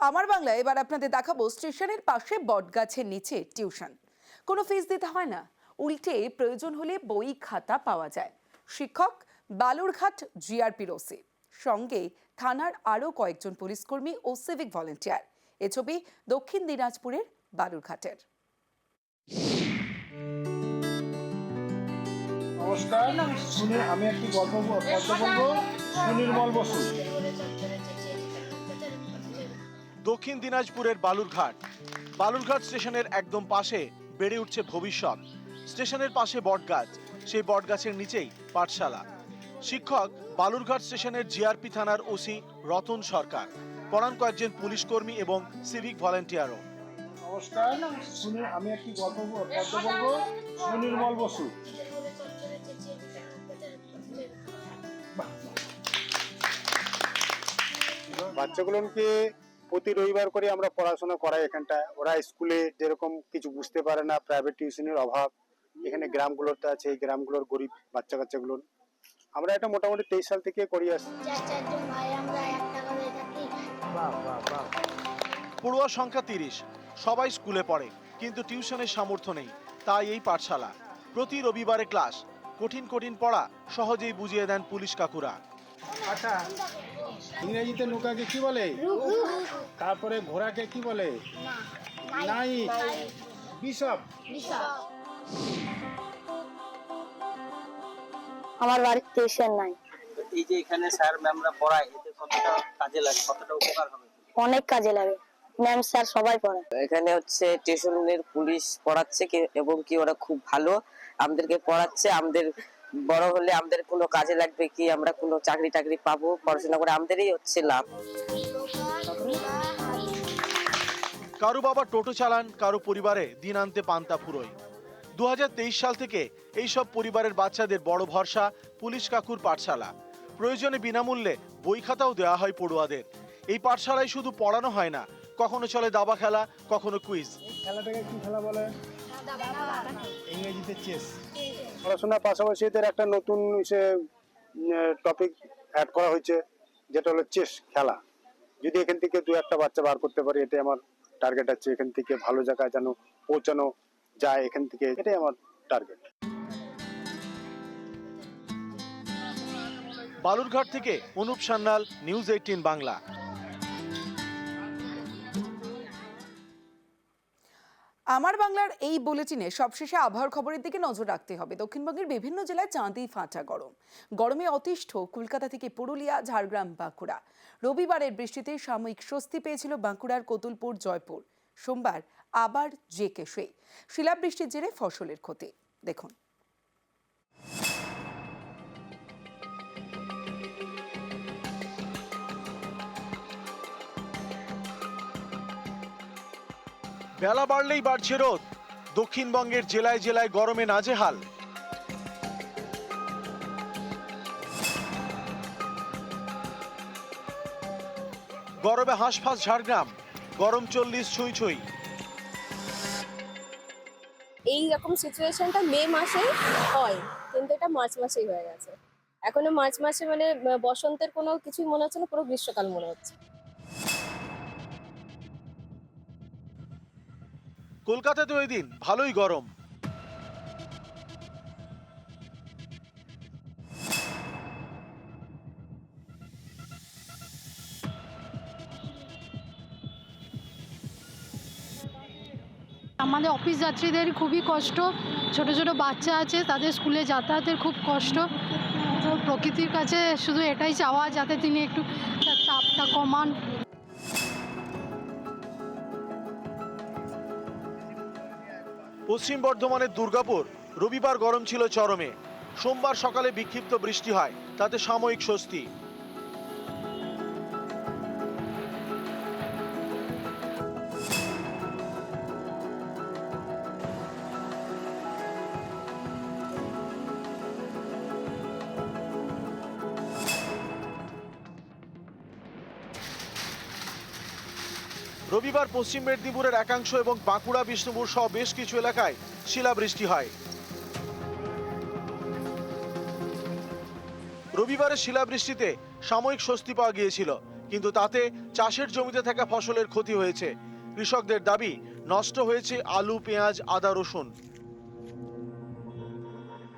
আমার বাংলায় এবার আপনাদের দেখাবো স্টেশনের পাশে বটগাছের নিচে টিউশন। কোনো ফিস দিতে হয় না, উল্টে প্রয়োজন হলে বই খাতা পাওয়া যায়। শিক্ষক বালুরঘাট জিআরপির ওসি, সঙ্গে থানার আরও কয়েকজন পুলিশকর্মী ও সিভিক ভলেন্টিয়ার। এ ছবি দক্ষিণ দিনাজপুরের বালুরঘাটের। নমস্কার, আমি একটি গল্প বলবো। সুনির্মল বসু। দক্ষিণ দিনাজপুরের বালুরঘাট স্টেশনের একদম পাশে বেড়ে উঠছে ভবিষ্যৎ। স্টেশনের পাশে বটগাছ, সেই বটগাছের নিচেই পাঠশালা। শিক্ষক বালুরঘাট স্টেশনের জিআরপি থানার ওসি রতন সরকার, পড়ান কয়েকজন পুলিশ কর্মী এবং সিভিক ভলেন্টিয়ারও। নমস্কার, আমি একটি গল্প বলবো। সুনির্মল বসু। বাচ্চাগুলোকে প্রতি রবিবার করে আমরা পড়াশোনা করাই এখানটায়। ওরা স্কুলে যেরকম কিছু বুঝতে পারে না, প্রাইভেট টিউশনের অভাব এখানে গ্রামগুলোতে আছে। এই গ্রামগুলোর গরিব বাচ্চা কাচ্চাগুলো আমরা এটা মোটামুটি 23 সাল থেকে করি আসছি। পড়ুয়া সংখ্যা 30, সবাই স্কুলে পড়ে, কিন্তু টিউশনের সামর্থ্য নেই। তাই এই পাঠশালা। প্রতি রবিবারে ক্লাস। কঠিন কঠিন পড়া সহজেই বুঝিয়ে দেন পুলিশ কাকুরা। আচ্ছা, ইংরেজিতে নৌকাকে কি বলে? তারপরে ঘোড়াকে কি বলে? নাই। বিশপ। আমার বাড়ির টিউশন নাই। এই যে এখানে স্যার ম্যামরা পড়ায়, এতে কতটা কাজে লাগে, কতটা উপকার হবে? অনেক কাজে লাগে, ম্যাম স্যার সবাই পড়ায়। এখানে হচ্ছে স্টেশনের পুলিশ পড়াচ্ছে এবং কি ওরা খুব ভালো আমাদেরকে পড়াচ্ছে। আমাদের বড় হলে আমাদের কোনো কাজে লাগবে, কি আমরা কোনো চাকরি টাকরি পাবো, পড়াশোনা করে আমাদেরই হচ্ছে লাভ। কারো বাবা টোটো চালান, কারো পরিবারে দিন আনতে পান্তা ফুরোয়। 2023 সাল থেকে এইসব পরিবারের বাচ্চাদের বড় ভরসা পুলিশ কাকুর পাঠশালা। প্রয়োজনে বিনামূল্যে বই খাতাও দেওয়া হয় পড়ুয়াদের। এই পাঠশালায় শুধু পড়ানো হয় না, কখনো চলে দাবা খেলা, কখনো কুইজ। খেলাটাকে কি খেলা বলে? ইংরেজিতে চেস। পড়াশোনার পাশাপাশি এদের একটা নতুন টপিক অ্যাড করা হয়েছে, যেটা হলো চেস খেলা। যদি এখান থেকে 2-1টা বাচ্চা বার করতে পারি, এটাই আমার টার্গেট আছে। এখান থেকে ভালো জায়গায় যেন পৌঁছানো যায়, এখান থেকে এটাই আমার টার্গেট। বালুরঘাট থেকে অনুপ সান্যাল, নিউজ 18 বাংলা। আমার বাংলার এই বুলেটিনে সবশেষে আবহাওয়ার খবরের দিকে নজর রাখতে হবে। দক্ষিণবঙ্গের বিভিন্ন জেলায় চাঁদি ফাটা গরমে অতিষ্ঠ কলকাতা থেকে পুরুলিয়া, ঝাড়গ্রাম, বাঁকুড়া। রবিবারের বৃষ্টিতে সাময়িক স্বস্তি পেয়েছিল বাঁকুড়ার কতুলপুর, জয়পুর। সোমবার আবার জেকে সেই শিলাবৃষ্টির জেরে ফসলের ক্ষতি। দেখুন। বেলা বাড়লেই বাড়ছে রোদ। দক্ষিণবঙ্গের জেলায় জেলায় গরমে নাজেহাল। গরমে হাঁসফাঁস ঝাড়গ্রাম, গরম 40 ছুঁই। এই রকম সিচুয়েশনটা মে মাসে হয়, কিন্তু এটা মার্চ মাসেই হয়ে গেছে। এখনো মার্চ মাসে মানে বসন্তের কোনো কিছুই মনে হচ্ছে না, পুরো গ্রীষ্মকাল মনে হচ্ছে। কলকাতাতেও ওই দিন ভালোই গরম। আমাদের অফিস যাত্রীদের খুবই কষ্ট, ছোট ছোট বাচ্চা আছে, তাদের স্কুলে যাতায়াতের খুব কষ্ট। তো প্রকৃতির কাছে শুধু এটাই চাওয়া, যাতে তিনি একটু তার তাপটা কমান। পশ্চিম বর্ধমানের দুর্গাপুর রবিবার গরম ছিল চরমে। সোমবার সকালে বিক্ষিপ্ত বৃষ্টি হয়, তাতে সাময়িক স্বস্তি। রবিবার পশ্চিম মেদিনীপুরের একাংশ এবং বাঁকুড়া, বিষ্ণুপুর সহ বেশ কিছু এলাকায় শিলাবৃষ্টি হয়। রবিবারের শিলাবৃষ্টিতে সাময়িক স্বস্তি পাওয়া গিয়েছিল, কিন্তু তাতে চাষের জমিতে থাকা ফসলের ক্ষতি হয়েছে। কৃষকদের দাবি, নষ্ট হয়েছে আলু, পেঁয়াজ, আদা, রসুন।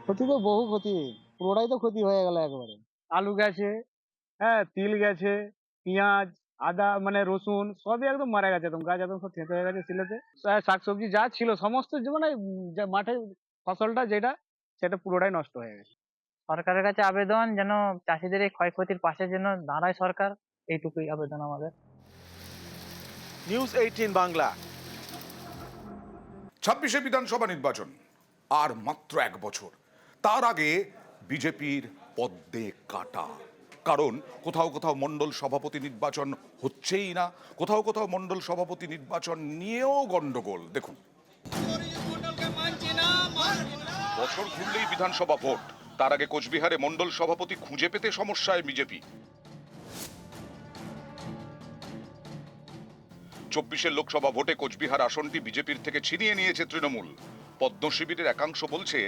ক্ষতি তো বহু ক্ষতি, পুরোটাই তো ক্ষতি হয়ে গেল একবারে। আলু গেছে, হ্যাঁ, তিল গেছে, পেঁয়াজ, আদা মানে রসুন সবই একদম মারা গেছে, একদম গাছ একদম সব থেঁতে হয়ে গেছে সিলেতে। শাকসবজি যা ছিল সমস্ত মানে যে মাঠে ফসলটা যেটা সেটা পুরোটাই নষ্ট হয়ে গেছে। সরকারের কাছে আবেদন যেন চাষিদের এই ক্ষয়ক্ষতির পাশে যেন দাঁড়ায় সরকার, এইটুকুই আবেদন আমাদের। নিউজ 18 বাংলা। 26শে বিধানসভা নির্বাচন আর মাত্র 1 বছর। তার আগে বিজেপির পদ্মে কাটা, কারণ কোথাও কোথাও মণ্ডল সভাপতি নির্বাচন হচ্ছেই না, কোথাও কোথাও মণ্ডল সভাপতি নির্বাচন নিয়েও গন্ডগোল। দেখুন, বছর ঘুরলেই বিধানসভা ভোট, তার আগে কোচবিহারে মণ্ডল সভাপতি খুঁজে পেতে সমস্যায় বিজেপি। 24-এর লোকসভা ভোটে কোচবিহার আসনটি বিজেপির থেকে ছিনিয়ে নিয়েছে তৃণমূল। পদ্ম শিবিরের একাংশ বলছে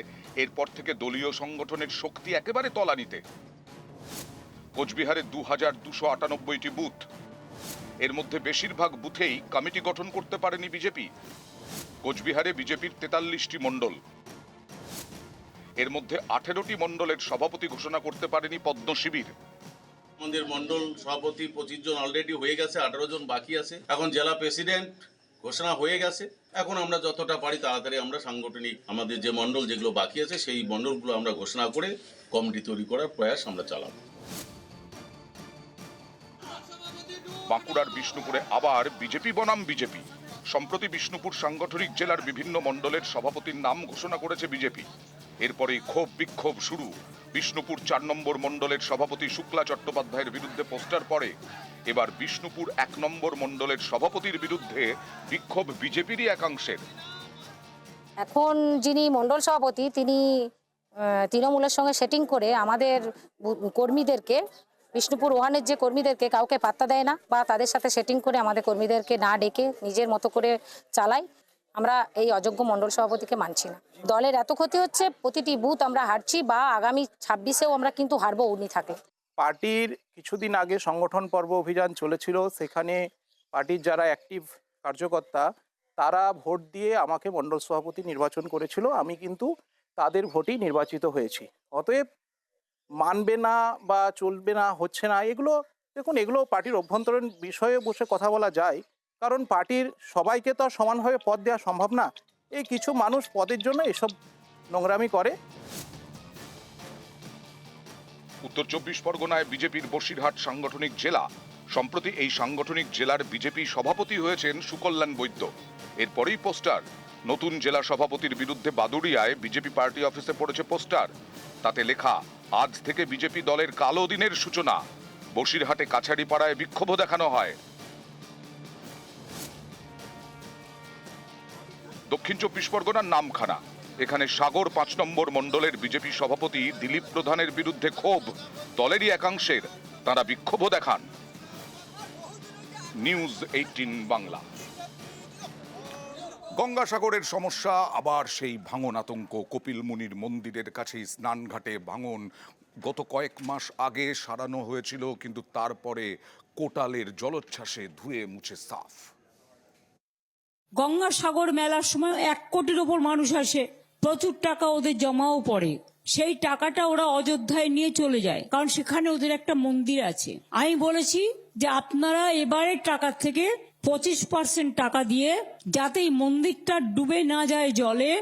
এরপর থেকে দলীয় সংগঠনের শক্তি একেবারে তলানিতে। কোচবিহারে 2298টি বুথ, এর মধ্যে বেশিরভাগ বুথেই কমিটি গঠন করতে পারেনি বিজেপি। কোচবিহারে বিজেপির 43টি মণ্ডল, এর মধ্যে 18টি মণ্ডলের সভাপতি ঘোষণা করতে পারেনি পদ্ম শিবির। আমাদের মন্ডল সভাপতি 25 জন অলরেডি হয়ে গেছে, 18 জন বাকি আছে। এখন জেলা প্রেসিডেন্ট ঘোষণা হয়ে গেছে। এখন আমরা যতটা পারি তাড়াতাড়ি আমরা সাংগঠনিক আমাদের যে মন্ডল যেগুলো বাকি আছে সেই মন্ডলগুলো আমরা ঘোষণা করে কমিটি তৈরি করার প্রয়াস আমরা চালাবো। বাঁকুড়ার বিষ্ণুপুরে আবার বিজেপি বনাম বিজেপি। সম্প্রতি বিষ্ণুপুর সাংগঠনিক জেলার বিভিন্ন মণ্ডলের সভাপতির নাম ঘোষণা করেছে বিজেপি। এরপরেই ক্ষোভ বিক্ষোভ শুরু। বিষ্ণুপুর 4 নম্বর মণ্ডলের সভাপতি শুক্লা চট্টোপাধ্যায়ের বিরুদ্ধে পোস্টার পড়ে। এবার বিষ্ণুপুর 1 নম্বর মণ্ডলের সভাপতির বিরুদ্ধে বিক্ষোভ বিজেপিরই একাংশের। এখন যিনি মণ্ডল সভাপতি তিনি তৃণমূলের সঙ্গে সেটিং করে আমাদের কর্মীদেরকে, বিষ্ণুপুর 1-এর যে কর্মীদেরকে কাউকে পাত্তা দেয় না, বা তাদের সাথে সেটিং করে আমাদের কর্মীদেরকে না ডেকে নিজের মতো করে চালায়। আমরা এই অযোগ্য মণ্ডল সভাপতিকে মানছি না। দলের এত ক্ষতি হচ্ছে, প্রতিটি বুথ আমরা হারছি, বা আগামী 26-এও আমরা কিন্তু হারবো উনি থাকে। পার্টির কিছুদিন আগে সংগঠন পর্ব অভিযান চলেছিল, সেখানে পার্টির যারা অ্যাক্টিভ কার্যকর্তা তারা ভোট দিয়ে আমাকে মণ্ডল সভাপতি নির্বাচন করেছিল। আমি কিন্তু তাদের ভোটেই নির্বাচিত হয়েছি। অতএব মানবে না বা চলবে না, হচ্ছে না, এগুলো দেখুন, এগুলো পার্টির অভ্যন্তরীণ বিষয়ে বসে কথা বলা যায়, কারণ পার্টির সবাইকে তো আর সমানভাবে পদ দেওয়া সম্ভব না। এই কিছু মানুষ পদের জন্য এসব নোংরামি করে। উত্তর 24 পরগনায় বিজেপির বসিরহাট সাংগঠনিক জেলা। সম্প্রতি এই সাংগঠনিক জেলার বিজেপি সভাপতি হয়েছেন সুকল্যাণ বৈদ্য। এরপরেই পোস্টার। নতুন জেলা সভাপতির বিরুদ্ধে বাদুড়িয়ায় বিজেপি পার্টি অফিসে পড়েছে পোস্টার। তাতে লেখা, আজ থেকে বিজেপি দলের কালো দিনের সূচনা। বসিরহাটে কাছাড়িপাড়ায় বিক্ষোভ দেখানো হয়। দক্ষিণ 24 পরগনার নামখানা। এখানে সাগর 5 নম্বর মণ্ডলের বিজেপি সভাপতি দিলীপ প্রধানের বিরুদ্ধে ক্ষোভ দলেরই একাংশের, তারা বিক্ষোভ দেখান। নিউজ 18 বাংলা। গঙ্গাসাগরের সমস্যা আবার সেই ভাঙন আতঙ্ক। কপিল মুনির মন্দিরের কাছেই স্নানঘাটে ভাঙন। গত কয়েক মাস আগে সারানো হয়েছিল, কিন্তু তারপরে কোটালের জলোচ্ছ্বাসে ধুয়ে মুছে সাফ। গঙ্গাসাগর মেলার সময় 1 কোটির ওপর মানুষ আসে, প্রচুর টাকা ওদের জমাও পড়ে। সেই টাকাটা ওরা অযোধ্যায় নিয়ে চলে যায়, কারণ সেখানে ওদের একটা মন্দির আছে। আমি বলেছি যে আপনারা এবারের টাকা থেকে 25% টাকা দিয়ে, যাতে এই মন্দিরটা ডুবে না যায় জলে,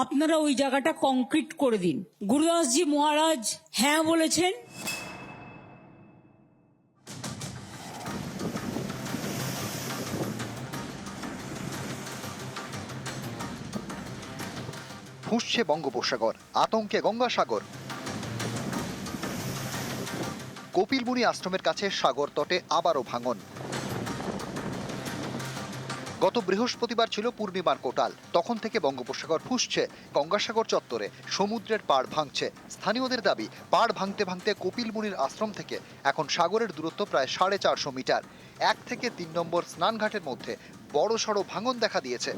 আপনারা ওই জায়গাটা কংক্রিট করে দিন। গুরুদাসজি মহারাজ হ্যাঁ বলেছেন। ফুঁসছে বঙ্গোপসাগর, আতঙ্কে গঙ্গাসাগর। কপিল মুনি আশ্রমের কাছে সাগর তটে আবারও ভাঙন। গত বৃহস্পতিবার ছিল পূর্ণিমার কোটাল, তখন থেকে বঙ্গোপসাগর ফুঁসছে। গঙ্গাসাগর চত্বরে সমুদ্রের পাড় ভাঙছে। স্থানীয়দের দাবি, পাড় ভাঙতে ভাঙতে কপিল মুনির আশ্রম থেকে এখন সাগরের দূরত্ব প্রায় 450 মিটার। 1 থেকে 3 নম্বর স্নানঘাটের মধ্যে বড়সড় ভাঙন দেখা দিয়েছে।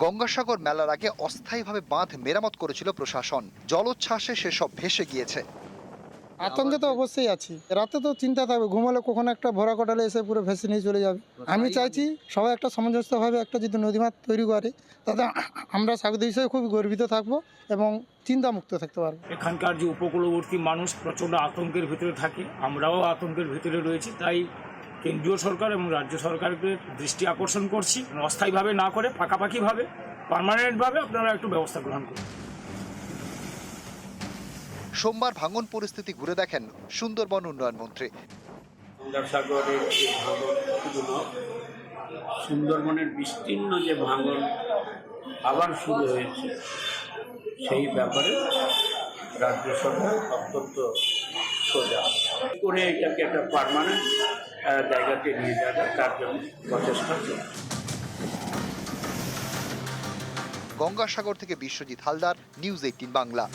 গঙ্গাসাগর মেলার আগে অস্থায়ীভাবে বাঁধ মেরামত করেছিল প্রশাসন। জলোচ্ছ্বাসে সেসব ভেসে গিয়েছে। আতঙ্কে তো অবশ্যই আছি, রাতে তো চিন্তা থাকবে, ঘুমালে কখনো একটা ভরা কটালে এসে পুরো ভেসে নিয়ে চলে যাবে। আমি চাইছি সবাই একটা সামঞ্জস্যভাবে একটা যদি নদীমাত তৈরি করে, তাতে আমরা স্বাগত হিসেবে খুব গর্বিত থাকবো এবং চিন্তামুক্ত থাকতে পারবো। এখানকার যে উপকূলবর্তী মানুষ প্রচণ্ড আতঙ্কের ভিতরে থাকে, আমরাও আতঙ্কের ভিতরে রয়েছি, তাই কেন্দ্রীয় সরকার এবং রাজ্য সরকারকে দৃষ্টি আকর্ষণ করছি, অস্থায়ীভাবে না করে পাকাপাকিভাবে পার্মানেন্টভাবে আপনারা একটু ব্যবস্থা গ্রহণ করুন। সোমবার ভাঙন পরিস্থিতি ঘুরে দেখেন সুন্দরবন উন্নয়ন মন্ত্রী। গঙ্গাসাগরের যে ভাঙনগুলো, সুন্দরবনের বিস্তীর্ণ যে ভাঙন আবার শুরু হয়েছে, সেই ব্যাপারে রাজ্য সরকার অত্যন্ত সোজা করে এটাকে একটা পার্মানেন্ট জায়গাতে নিয়ে যাওয়া, তার জন্য প্রচেষ্টা চলছে। গঙ্গাসাগর থেকে বিশ্বজিৎ হালদার, নিউজ 18 বাংলা।